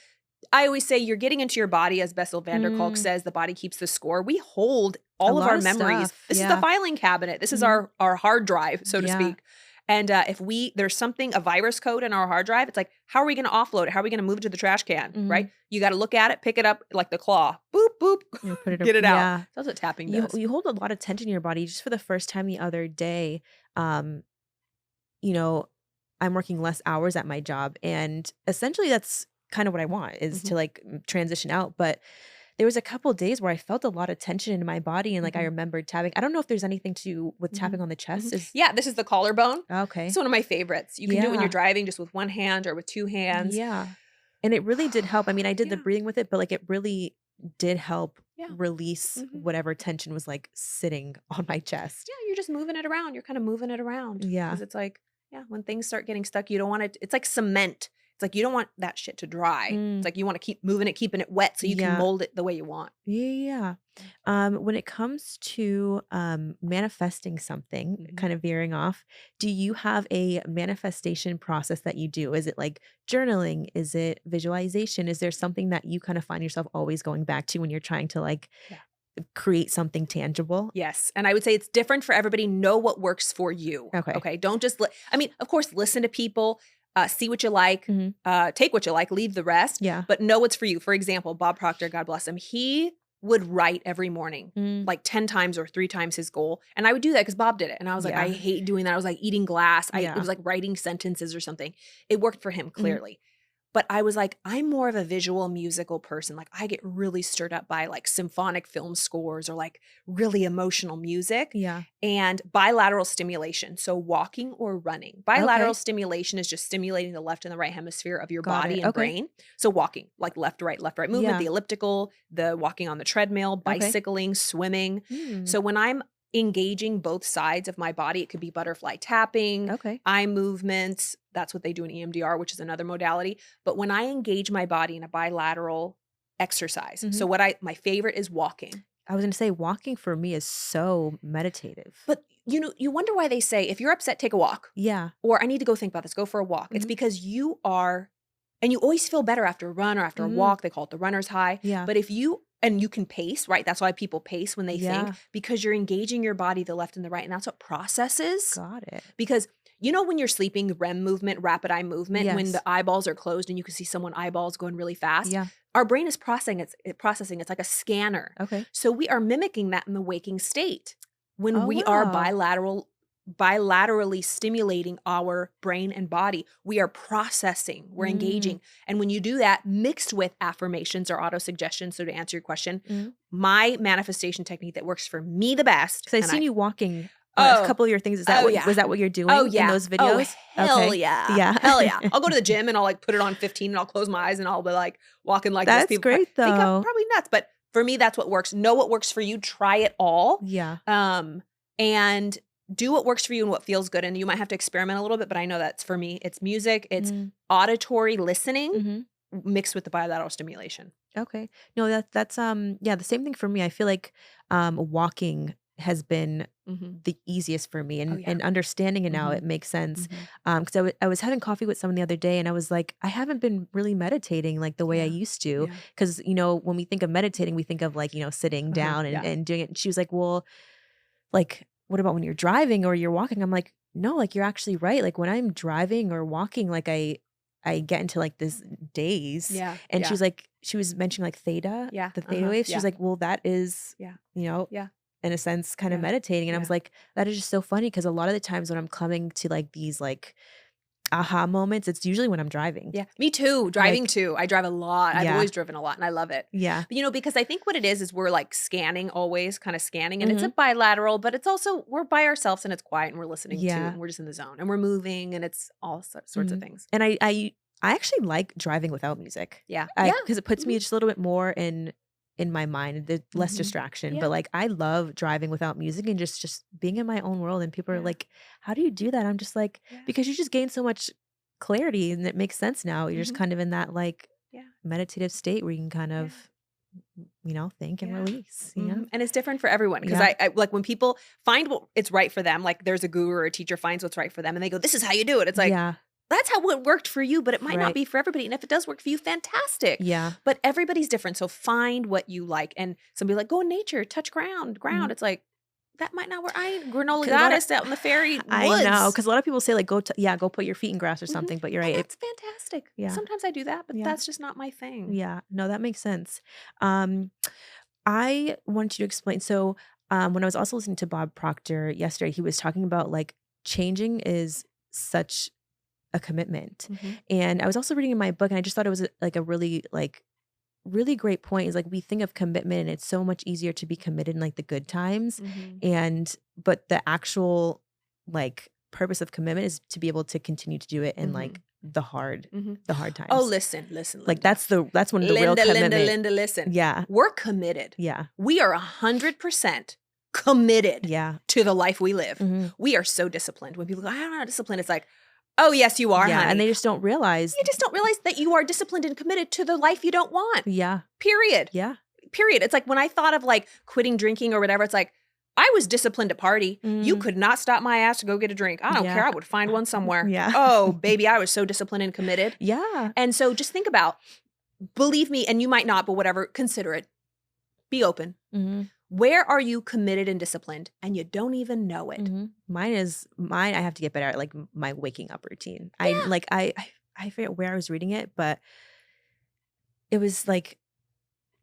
I always say you're getting into your body, as Bessel van der Kolk Mm. says, the body keeps the score. We hold A all of lot our of memories. stuff. This is the Yeah. filing cabinet. This is Mhm. our hard drive, so to Yeah. speak. And if there's something, a virus code in our hard drive, it's like, how are we going to offload it? How are we going to move it to the trash can? Right? Mhm. You got to look at it, pick it up like the claw, boop, boop, You put it up. get it out. Yeah. That's what tapping You does. you hold a lot of tension in your body. Just for the first time the other day, um, you know, I'm working less hours at my job, and essentially that's kind of what I want is Hmm. to like transition out. But there was a couple days where I felt a lot of tension in my body, and like I Hmm. remembered tapping. I don't know if there's anything to do with Hmm. tapping on the Hmm. chest. Is Yeah, this is the collarbone. It's okay. one of my favorites. You can do it when you're Yeah. driving just with one hand or with two hands. Yeah. And it really did help. I mean, I did the Yeah. breathing with it, but like it really did help Yeah. release Hmm. whatever tension was like sitting on my chest. Yeah, you're just moving it around. You're kind of moving it around because Yeah. it's like, yeah, when things start getting stuck, you don't want it. It's like cement. It's like you don't want that shit to dry. It's Mm, like you want to keep moving it, keeping it wet so you can yeah. mold it the way you want. Yeah. Yeah. When it comes to manifesting something, Mhm. kind of veering off, do you have a manifestation process that you do? Is it like journaling? Is it visualization? Is there something that you kind of find yourself always going back to when you're trying to like Yeah. create something tangible? Yes. And I would say it's different for everybody. Know what works for you. Okay. Okay. Don't just, I mean, of course, listen to people, see what you like, Hmm. take what you like, leave the rest, Yeah. but know what's for you. For example, Bob Proctor, God bless him, he would write every morning, Mm, like 10 times or 3 times his goal. And I would do that because Bob did it. And I was like, I yeah. hate doing that. I was like eating glass. It Yeah. was like writing sentences or something. It worked for him Hmm. clearly. But I was like, I'm more of a visual musical person. Like I get really stirred up by like symphonic film scores or like really emotional music Yeah. and bilateral stimulation. So walking or running. Bilateral Okay. stimulation is just stimulating the left and the right hemisphere of your Got it. body and Okay. brain. So walking, like left, right movement, the Yeah. elliptical, the walking on the treadmill, Okay. bicycling, swimming. Mm, So when I'm engaging both sides of my body, it could be butterfly tapping, okay. eye movements. That's what they do in EMDR, which is another modality. But when I engage my body in a bilateral exercise, Hmm. so my favorite is walking. I was gonna say walking for me is so meditative. But you wonder why they say if you're upset, take a walk. Yeah. Or I need to go think about this, go for a walk. It's Hmm. because you are, and you always feel better after a run or after a Hmm. walk. They call it the runner's high. Yeah. But and you can pace, right? That's why people pace when they think Yeah. because you're engaging your body, the left and the right. And that's what processes. Got it. Because when you're sleeping, REM movement, rapid eye movement, when the Yes. eyeballs are closed and you can see someone eyeballs going really fast, Yeah. our brain is processing. It's like a scanner. Okay. So we are mimicking that in the waking state when Oh, we are wow. bilaterally stimulating our brain and body. We are processing, we're Mm, engaging. And when you do that mixed with affirmations or auto-suggestion, so to answer your question, mm. my manifestation technique that works for me the best, 'Cause I've and seen I you walking a oh, couple of your things. Is that oh what yeah. was that what you're Oh, doing in yeah. those Oh, videos? hell Okay. yeah. Yeah. Hell yeah. I'll go to the gym and I'll like put it on 15 and I'll close my eyes and I'll be like walking like this. That's People great think I'm though. probably nuts, but for me, that's what works. Know what works for you. Try it all. Yeah. And do what works for you and what feels good. And you might have to experiment a little bit, but I know that's for me. It's music, it's Mm, auditory listening mhm. mixed with the bilateral stimulation. Okay. No, that's yeah, the same thing for me. I feel like walking has been Hmm. the easiest for me, Oh, and yeah. and understanding it now, Hmm. it makes sense. Hmm. Because I was having coffee with someone the other day, and I was like, I haven't been really meditating like the way I Yeah. used to. Yeah. Because when we think of meditating, we think of like sitting Uh-huh. down and Yeah. and doing it. And she was like, well, like, what about when you're driving or you're walking? I'm like, no, like you're actually right. Like when I'm driving or walking, like I get into like this daze. Yeah. And Yeah. she was mentioning like theta, Yeah. the theta Uh-huh. waves. She was Yeah. like, well, that is, Yeah. you know, Yeah. in a sense, kind of Yeah. meditating. And I was Yeah. like, that is just so funny because a lot of the times when I'm coming to like these like aha moments, it's usually when I'm driving. Yeah, me too. Driving Like, too. I drive a lot. I've yeah. always driven a lot and I love it. Yeah. But, because I think what it is we're like scanning always, kind of scanning, and it's a Mhm. bilateral, but it's also we're by ourselves and it's quiet and we're listening to Yeah. and we're just in the zone and we're moving and it's all sorts of Mhm. things. And I actually like driving without music. Yeah. Yeah. Because it puts me Mhm. just a little bit more in my mind. There's less Mhm. distraction. Yeah. But like I love driving without music and just being in my own world. And people are Yeah. like, "How do you do that?" I'm just like, Yeah. because you just gain so much clarity and it makes sense now. You're just Mhm. kind of in that like Yeah. meditative state where you can kind Yeah. of, think and Yeah. release. And it's different for everyone because Yeah. I like when people find what it's right for them, like there's a guru or a teacher finds what's right for them and they go, this is how you do it. It's like, Yeah. that's how it worked for you, but it might not Right. be for everybody. And if it does work for you, fantastic. Yeah. But everybody's different. So find what you like. And somebody like, go in nature, touch ground. Mhm. It's like, that might not work. I ain't granola 'Cause a lot of goddess out in the fairy I know, woods. because a lot of people say like, go put your feet in grass or something. But you're And right. that's fantastic. Yeah. Sometimes I do that, but Yeah. that's just not my thing. Yeah. No, that makes sense. Um, I want you to explain. So, when I was also listening to Bob Proctor yesterday, he was talking about like changing is such a commitment. Mhm. And I was also reading in my book, and I just thought it was like a really great point. Is like we think of commitment, and it's so much easier to be committed in like the good times, Mhm. but the actual like purpose of commitment is to be able to continue to do it in Mhm. like Mhm. the hard Oh, times. listen, Like Linda. that's when the real commitment. Linda, listen. Yeah. We're committed. Yeah. We are 100% committed Yeah. to the life we live. Mhm. We are so disciplined. When people go, I don't know discipline, it's like, oh, yes, you are, Yeah, and honey. they just don't realize. You just don't realize that you are disciplined and committed to the life you don't want. Yeah. Period. Yeah. Period. It's like when I thought of like quitting drinking or whatever, it's like, I was disciplined to party. You Mm. could not stop my ass to go get a drink. I don't Yeah. care. I would find one somewhere. Yeah. Oh, baby, I was so disciplined and committed. Yeah. And so just think about, believe me, and you might not, but whatever, consider it. Be open. Mhm. Where are you committed and disciplined and you don't even know it? Mhm. Mine. I have to get better at like my waking up routine. Yeah. I forget where I was reading it, but it was like,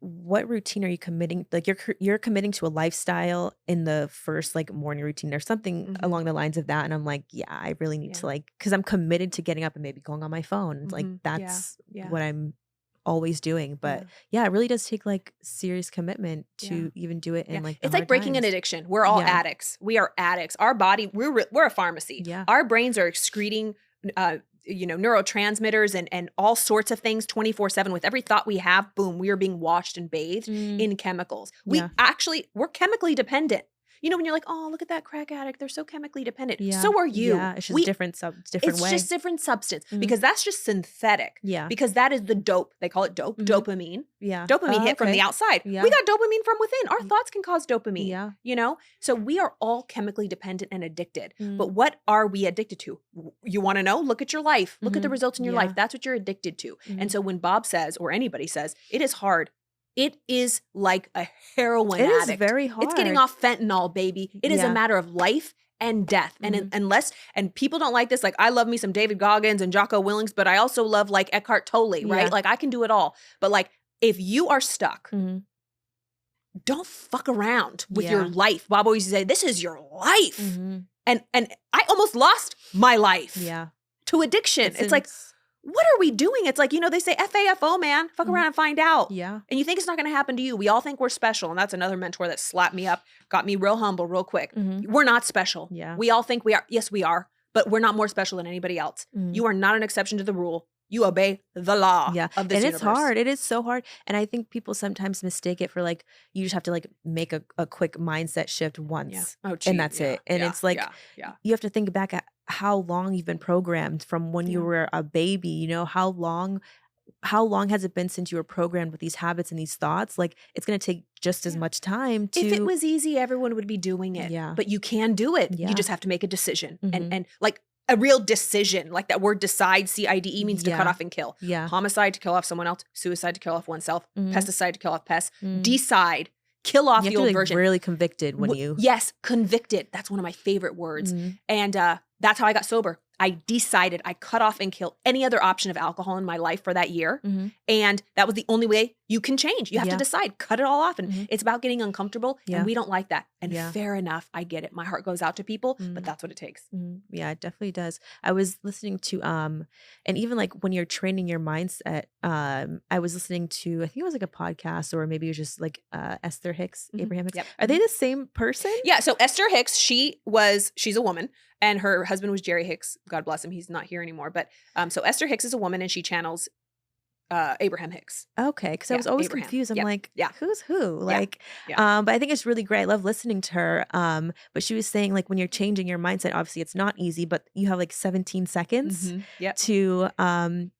what routine are you committing? Like you're committing to a lifestyle in the first like morning routine or something Mhm. along the lines of that. And I'm like, yeah, I really need Yeah. to like, because I'm committed to getting up and maybe going on my phone. It's like Mhm. that's Yeah. what I'm always doing. But Yeah. yeah, it really does take like serious commitment Yeah. to even do it Yeah. in like the It's like hard breaking an times. addiction. We're all Yeah. addicts. We are addicts. Our body, we're a pharmacy. Yeah. Our brains are excreting neurotransmitters and all sorts of things 24/7. With every thought we have, boom, we are being washed and bathed Mm. in chemicals. Yeah. We're chemically dependent. When you're like, oh, look at that crack addict, they're so chemically dependent. Yeah. So are you. Yeah. It's just different different It's way. just different substance Mhm. because that's just synthetic. Yeah. Because that is the dope. They call it dope, Mhm. dopamine. Yeah. Dopamine Oh, hit from the okay. outside. Yeah. We got dopamine from within. Our thoughts can cause dopamine. Yeah. So we are all chemically dependent and addicted. Mm. But what are we addicted to? You want to know? Look at your life. Look at the Mhm. results in your Yeah. life. That's what you're addicted to. Mhm. And so when Bob says, or anybody says, it is hard. It is like a heroin It is addict. very hard. It's getting off fentanyl, baby. It is a Yeah. matter of life and death. Mhm. And people don't like this, like I love me some David Goggins and Jocko Willings, but I also love like Eckhart Tolle, right? Yeah. Like I can do it all. But like if you are stuck, Mhm. don't fuck around with your Yeah. life. Bob always used to say, this is your life. Mhm. And I almost lost my life Yeah. to addiction. It's like, what are we doing? It's like, they say FAFO, man. Fuck Mhm. around and find out. Yeah. And you think it's not going to happen to you. We all think we're special. And that's another mentor that slapped me up, got me real humble real quick. Mhm. We're not special. Yeah. We all think we are. Yes, we are. But we're not more special than anybody else. Mhm. You are not an exception to the rule. You obey the law Yeah. of this And universe. it's hard. It is so hard. And I think people sometimes mistake it for like, you just have to like make a quick mindset shift once. Yeah. Oh, And that's it. And it's like, yeah. you have to think back at how long you've been programmed from when you Yeah. were a baby. How long has it been since you were programmed with these habits and these thoughts? Like it's going to take just as Yeah. much time to. If it was easy, everyone would be doing it. Yeah. But you can do it. Yeah. You just have to make a decision. Mhm. And like a real decision, like that word decide, CIDE means to cut Yeah. off and kill. Yeah. Homicide to kill off someone else, suicide to kill off oneself, Mhm. pesticide to kill off pests, Mm. decide, kill off You the have to old be like version. really convicted when you. Yes, convicted. That's one of my favorite words. Mhm. And that's how I got sober. I decided I cut off and kill any other option of alcohol in my life for that year. Mhm. And that was the only way you can change. You have to Yeah. decide, cut it all off. And Mhm. it's about getting uncomfortable. Yeah. And we don't like that. And Yeah. fair enough. I get it. My heart goes out to people, but Mhm. that's what it takes. Yeah, it definitely does. I was listening to and even like when you're training your mindset, I was listening to, I think it was like a podcast, or maybe it was just like Esther Hicks, Mhm. Abraham Hicks. Yep. Are they the same person? Yeah. So Esther Hicks, she's a woman, and her husband was Jerry Hicks. God bless him. He's not here anymore. But so Esther Hicks is a woman, and she channels Abraham Hicks. Okay, because I Yeah, was always Abraham. confused. I'm Yep. like, Yeah. who's who? Yeah. Like, Yeah. but I think it's really great. I love listening to her. But she was saying like when you're changing your mindset, obviously it's not easy, but you have like 17 seconds Yep. to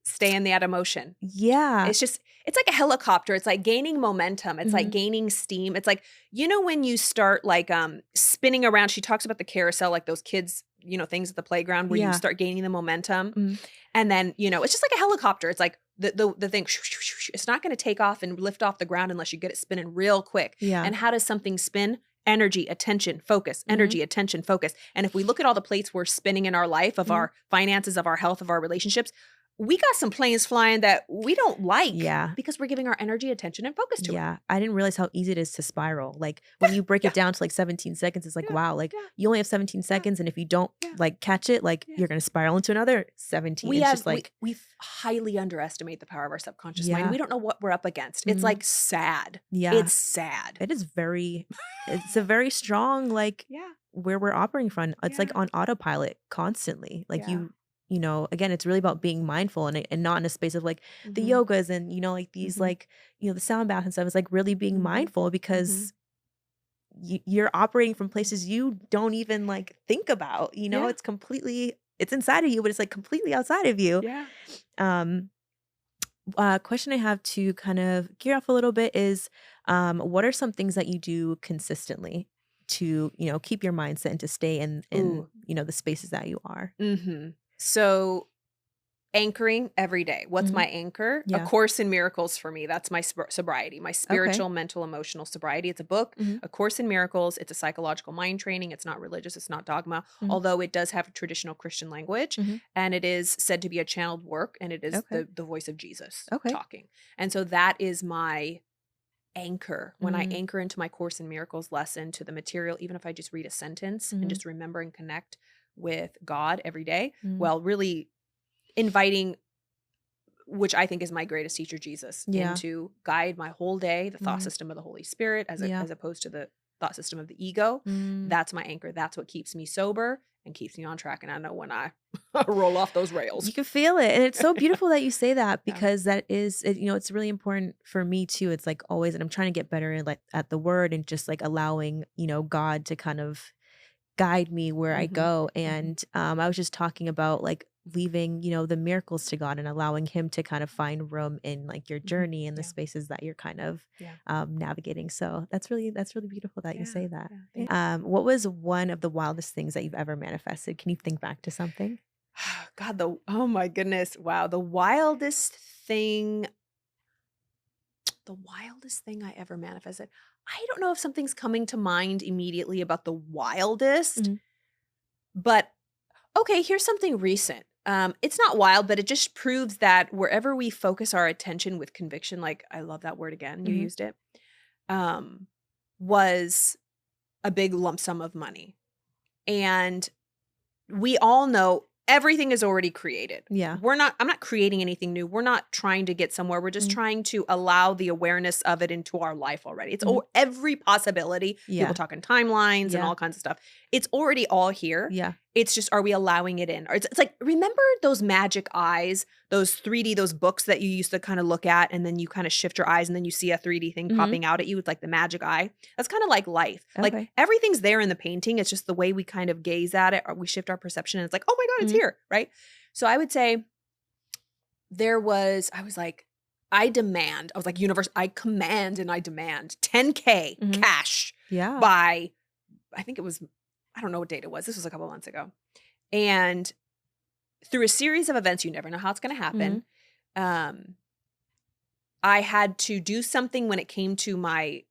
Stay in that emotion. yeah. It's like a helicopter. It's like gaining momentum. It's like gaining steam. It's like, when you start like spinning around, she talks about the carousel, like those kids, things at the playground where you Yeah. start gaining the momentum. And then, it's just like a helicopter. It's like the thing, it's not going to take off and lift off the ground unless you get it spinning real quick. Yeah. And how does something spin? Energy, attention, focus, energy, attention, focus. And if we look at all the plates we're spinning in our life, of our finances, of our health, of our relationships, we got some planes flying that we don't like, Yeah. because we're giving our energy, attention, and focus to it. Yeah. I didn't realize how easy it is to spiral. Like when you break it down to like 17 seconds, it's like, Yeah. wow, like Yeah. you only have 17 seconds. And if you don't Yeah. like catch it, like Yeah. you're going to spiral into another 17. It's just like, we highly underestimate the power of our subconscious mind. Yeah. We don't know what we're up against. It's like sad. yeah, It's sad. it is it's a very strong, like Yeah. where we're operating from. It's like Yeah. on autopilot constantly. Like Yeah. again, it's really about being mindful and not in a space of like the yogas and, like these like, the sound bath and stuff. It's like really being mindful because you're operating from places you don't even like think about, Yeah. it's inside of you, but it's like completely outside of you. Yeah. Question I have to kind of gear off a little bit is, what are some things that you do consistently to, keep your mindset and to stay in, Ooh. the spaces that you are? So anchoring every day. What's my anchor? Yeah. A Course in Miracles for me. That's my sobriety, my spiritual, mental, emotional sobriety. It's a book, A Course in Miracles. It's a psychological mind training. It's not religious. It's not dogma, although it does have a traditional Christian language, and it is said to be a channeled work, and it is the voice of Jesus talking. And so that is my anchor. When I anchor into my Course in Miracles lesson to the material, even if I just read a sentence and just remember and connect with God every day, well, really inviting, which I think is my greatest teacher, Jesus, into guide my whole day, the thought system of the Holy Spirit as opposed to the thought system of the ego. That's my anchor. That's what keeps me sober and keeps me on track. And I know when I roll off those rails. You can feel it. And it's so beautiful that you say that, because that is, it's really important for me too. It's like always, and I'm trying to get better at at the word and just like allowing, God to kind of guide me where I go. And I was just talking about like leaving, the miracles to God and allowing him to kind of find room in like your journey and the spaces that you're kind of navigating. So that's really beautiful that you say that. What was one of the wildest things that you've ever manifested? Can you think back to something? God, oh my goodness. Wow. The wildest thing I ever manifested. I don't know if something's coming to mind immediately about the wildest, but okay, here's something recent. It's not wild, but it just proves that wherever we focus our attention with conviction, like I love that word again, you used it, was a big lump sum of money. And we all know everything is already created. Yeah. I'm not creating anything new. We're not trying to get somewhere. We're just trying to allow the awareness of it into our life already. It's every possibility. People talking timelines and all kinds of stuff. It's already all here. Yeah. It's just, are we allowing it in? Or it's like, remember those magic eyes, those 3D, those books that you used to kind of look at, and then you kind of shift your eyes and then you see a 3D thing popping out at you with like the magic eye. That's kind of like life. Okay. Like everything's there in the painting. It's just the way we kind of gaze at it, or we shift our perception and it's like, oh my God, it's here. Right. So I would say universe, I command and I demand 10K cash by, I think it was, I don't know what date it was. This was a couple months ago. And through a series of events, you never know how it's going to happen. I had to do something when it came to my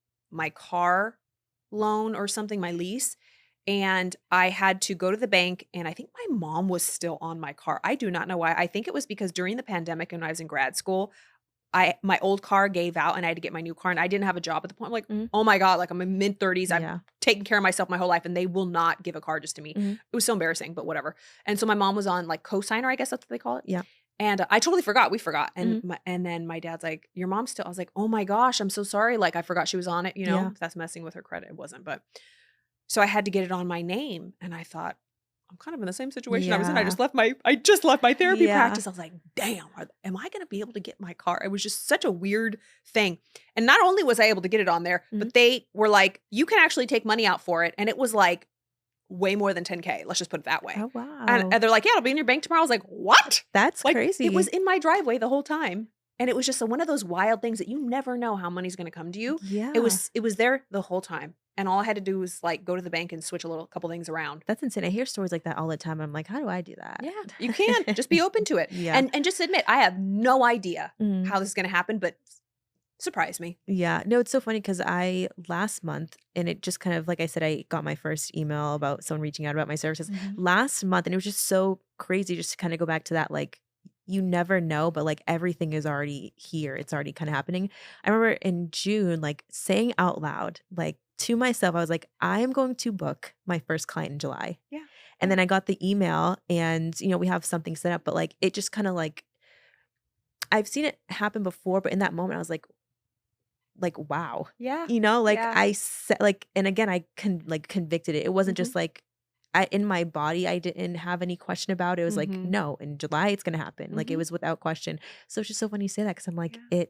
car loan or something, my lease. and I had to go to the bank, and I think my mom was still on my car. I do not know why. I think it was because during the pandemic when I was in grad school, my old car gave out and I had to get my new car, and I didn't have a job at the point. I'm like, Mhm. "Oh my God," like, I'm in mid-30s, I've Yeah. taken care of myself my whole life, and they will not give a car just to me. Mhm. It was so embarrassing, but whatever. And so my mom was on, like, cosigner, I guess that's what they call it. Yeah. And I totally forgot, we forgot, Mhm. and then my dad's like, "Your mom's still." I was like, "Oh my gosh, I'm so sorry, like, I forgot she was on it," Yeah. if that's messing with her credit, it wasn't, but so I had to get it on my name, and I thought, I'm kind of in the same situation I was in. Yeah. I just left my therapy Yeah. practice. I was like, "Damn, am I gonna be able to get my car?" It was just such a weird thing. And not only was I able to get it on there, Mhm. but they were like, "You can actually take money out for it." And it was like way more than 10K. Let's just put it that way. Oh, And, wow. and they're like, "Yeah, it'll be in your bank tomorrow." I was like, "What?" That's Like, it was crazy. in my driveway the whole time. And it was just one of those wild things that you never know how money's gonna come to you. It Yeah. was it was there the whole time. And all I had to do was like go to the bank and switch couple things around. That's insane. I hear stories like that all the time. I'm like, "How do I do that?" Yeah, you can. Just be open to it. Yeah. And just admit, I have no idea Mhm. how this is gonna happen, but surprise me. Yeah. No, it's so funny because I last month, and it just kind of like I said, I got my first email about someone reaching out about my services Mhm. last month, and it was just so crazy just to kind of go back to that. Like, you never know, but like everything is already here. It's already kind of happening. I remember in June, like saying out loud, like to myself, I was like, I am going to book my first client in July. Yeah, And yeah, then I got the email and, we have something set up, but like it just kind of like I've seen it happen before, but in that moment I was like, wow. yeah, Like yeah. I said, like, and again, like convicted it. It wasn't Mhm, just like in my body, I didn't have any question about it. It was like, mhm, no, in July it's gonna happen. Like it mhm. was without question. So it's just so funny you say that because I'm like, Yeah,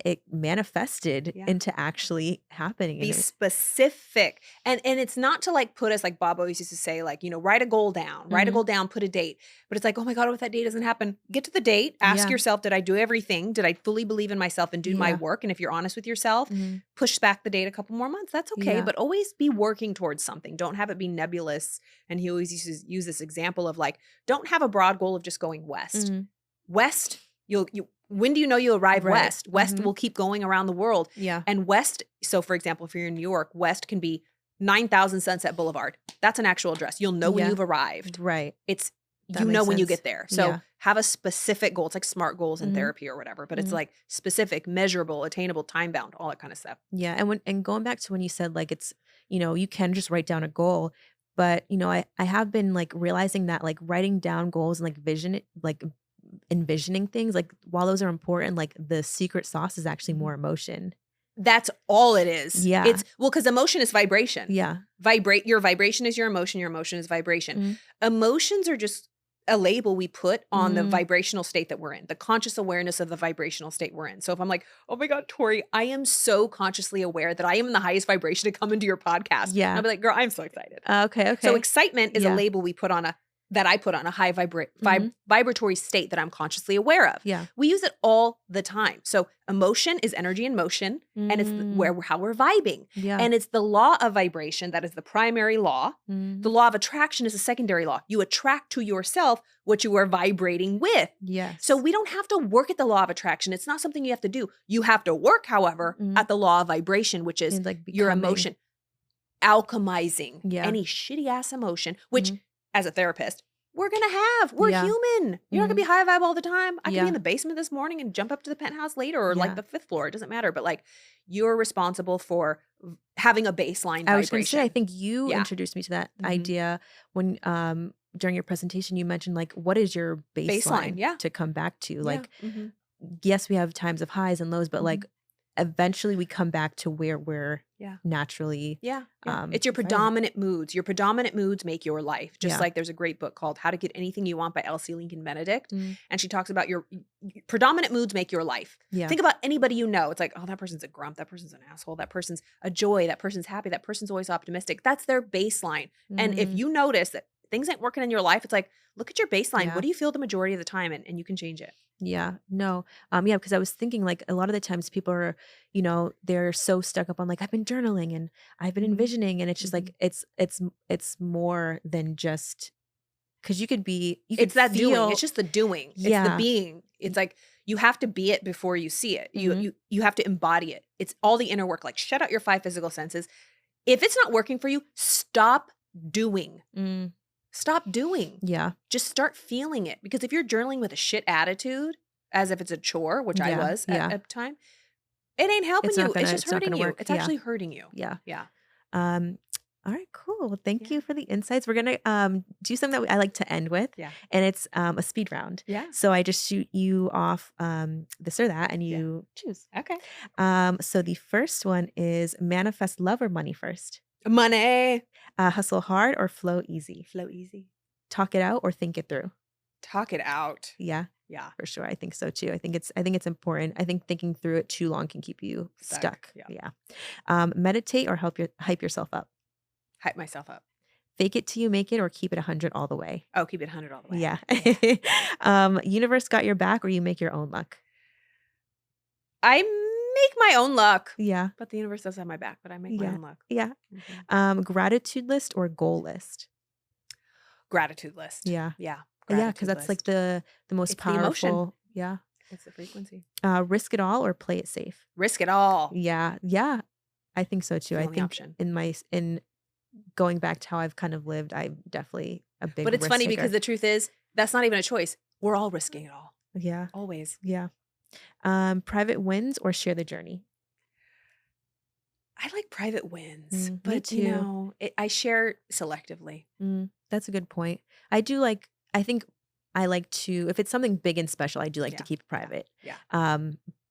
it manifested yeah. into actually happening. Be And it specific. And it's not to like put us like Bob always used to say, like, write a goal down, Mhm. put a date. But it's like, oh my God, what if that date doesn't happen? Get to the date, ask Yeah. yourself, did I do everything? Did I fully believe in myself and do my Yeah. work? And if you're honest with yourself, Mhm. push back the date a couple more months. That's okay. Yeah. But always be working towards something. Don't have it be nebulous. And he always used to use this example of like, don't have a broad goal of just going west. Mhm. West, you when do you know you arrive Right. west? West Mhm. will keep going around the world. Yeah. And west, so for example, if you're in New York, west can be 9,000 Sunset Boulevard. That's an actual address. You'll know when Yeah. you've arrived. Right. It's That know makes when you sense. get there. So Yeah. have a specific goal. It's like SMART goals in Mhm. therapy or whatever, but it's Mhm. like specific, measurable, attainable, time bound, all that kind of stuff. Yeah, and going back to when you said like it's, you can just write down a goal, but I have been like realizing that like writing down goals and like envisioning things, like while those are important, like the secret sauce is actually Mhm. more emotion. That's all it is. Yeah. It's well, because emotion is vibration. Yeah. Your vibration is your emotion is vibration. Mhm. Emotions are just a label we put on the Mhm. vibrational state that we're in, the conscious awareness of the vibrational state we're in. So if I'm like, oh my God, Tori, I am so consciously aware that I am in the highest vibration to come into your podcast. And I'll Yeah. be like, girl, I'm so excited. Okay, So okay. excitement is a Yeah. label that I put on a high Mhm. vibratory state that I'm consciously aware of. Yeah. We use it all the time. So emotion is energy in motion, and it's Mm. how we're vibing. Yeah. And it's the law of vibration that is the primary law. The Mhm. law of attraction is a secondary law. You attract to yourself what you are vibrating with. So Yes. we don't have to work at the law of attraction. It's not something you have to do. You have to work, however, Mhm. at the law of vibration, which is And like your becoming. emotion alchemizing Yeah. any shitty ass emotion, which Mhm. as a therapist, we're gonna have. We're Yeah. human. You're not gonna be Mhm. high vibe all the time. I could be in Yeah. the basement this morning and jump up to the penthouse later or like Yeah. the fifth floor. It doesn't matter. But like you're responsible for having a baseline I was gonna say, I vibration. think you Yeah. introduced me to that Mhm. idea when during your presentation you mentioned like what is your Baseline. baseline Yeah. to come back to? Yeah. Like, Mhm. yes, we have times of highs and lows, but like Mhm. eventually we come back to where we're Yeah. naturally Yeah, yeah. It's your vibrant. predominant moods. Your predominant moods make your life. Just Yeah. like there's a great book called How to Get Anything You Want by Elsie Lincoln Benedict. Mm, And she talks about your predominant moods make your life. yeah. Think about anybody you know. It's like, oh, that person's a grump. That person's an asshole. That person's a joy. That person's happy. That person's always optimistic. That's their baseline. And if Mm, you notice that things ain't working in your life, it's like, look at your baseline. yeah. What do you feel the majority of the time? And you can change it. Yeah. No. Yeah, because I was thinking like a lot of the times people are, they're so stuck up on like I've been journaling and I've been Mhm. envisioning and it's just Mhm. like it's more than just because you could It's that doing. feel. It's just the doing. It's the Yeah. being. It's like you have to be it before you see it. You Mhm. you you have to embody it. It's all the inner work. Like shut out your five physical senses. If it's not working for you, stop doing. Mm, Stop doing. yeah. Just start feeling it. Because if you're journaling with a shit attitude, as if it's a chore, which I Yeah. was Yeah. at the time, it ain't helping you. It's just It's not hurting gonna you. work. It's Yeah. actually hurting you. Yeah. Yeah. Um, all right, cool. Well, thank Yeah. you for the insights. We're gonna do something that I like to end with, Yeah. and it's a speed round. Yeah. So I just shoot you off this or that, and Yeah. you choose. Okay. So the first one is manifest love or money first. Money. Hustle hard or flow easy. Flow easy. Talk it out or think it through. Talk it out. Yeah, Yeah. for sure. I think so too. I think it's important. I think thinking through it too long can keep you stuck. Yeah. Yeah. Meditate or hype yourself up. Hype myself up. Fake it till you make it or keep it 100 all the way. Oh, keep it 100 all the way. Yeah. Universe got your back or you make your own luck. I make my own luck. Yeah. But the universe does have my back, but I make my own luck. Yeah. Mhm. Gratitude list or goal list. Gratitude list. Yeah. Yeah. Yeah, because that's like the most It's the emotion. powerful. Yeah. It's the frequency. Risk it all or play it safe. Risk it all. Yeah. Yeah. I think so too. The I only think option. in going back to how I've kind of lived, I'm definitely a big But it's risk funny taker. because the truth is that's not even a choice. We're all risking it all. Yeah. Always. Yeah. Private wins or share the journey. I like private wins, Me but too. I share selectively. That's a good point. I think I like to, if it's something big and special, I do like to Yeah, keep it private. Yeah.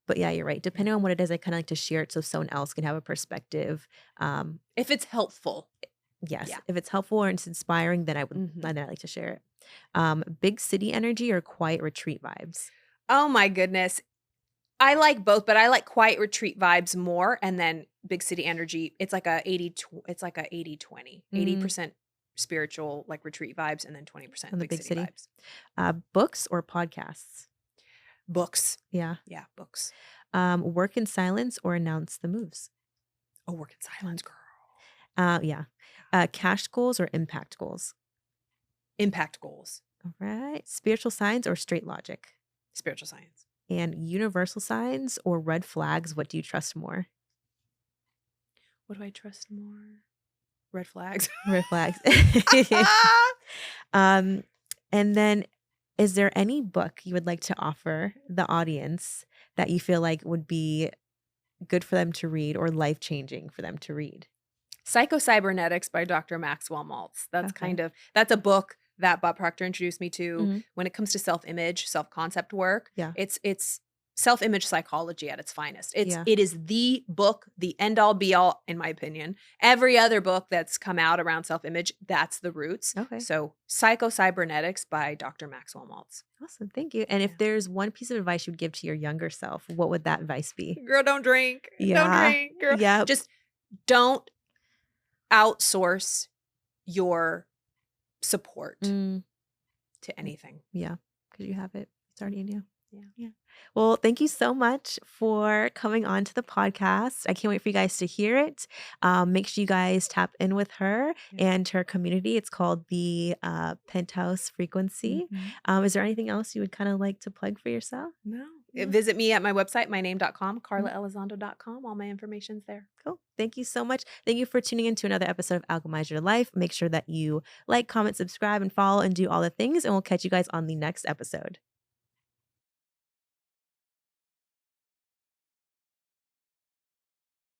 But yeah, you're right. Depending on what it is, I kind of like to share it so someone else can have a perspective. If it's helpful. Yes. Yeah. If it's helpful or it's inspiring, then Mhm. then I like to share it. Big city energy or quiet retreat vibes. Oh my goodness. I like both, but I like quiet retreat vibes more. And then big city energy, it's like a 80-20. 80% spiritual, like retreat vibes, and then 20% On the big city vibes. Books or podcasts. Books. Yeah. Yeah, books. Work in silence or announce the moves. Oh, work in silence, girl. Yeah. Cash goals or impact goals. Impact goals. All right. Spiritual signs or straight logic. Spiritual science. And universal signs or red flags, what do you trust more? What do I trust more? Red flags. Red flags. And then is there any book you would like to offer the audience that you feel like would be good for them to read or life-changing for them to read? Psycho-Cybernetics by Dr. Maxwell Maltz. That's Okay. that's a book that Bob Proctor introduced me to Mhm. when it comes to self-image, self-concept work. Yeah. It's self-image psychology at its finest. Yeah. It is the book, the end all be all, in my opinion. Every other book that's come out around self-image, that's the roots. Okay. So Psycho-Cybernetics by Dr. Maxwell Maltz. Awesome. Thank you. And if there's one piece of advice you would give to your younger self, what would that advice be? Girl, don't drink. Don't Yeah. drink, girl. Yeah. Just don't outsource your support Mm, to anything. yeah. Because you have it. It's already in you. Yeah. Yeah. Well, thank you so much for coming on to the podcast. I can't wait for you guys to hear it. Make sure you guys tap in with her Yeah. and her community. It's called the Penthouse Frequency. Mhm. Is there anything else you would kind of like to plug for yourself? No. No. Visit me at my website, myname.com, karlaelizondo.com. All my information's there. Cool. Thank you so much. Thank you for tuning in to another episode of Alchemize Your Life. Make sure that you like, comment, subscribe, and follow and do all the things. And we'll catch you guys on the next episode.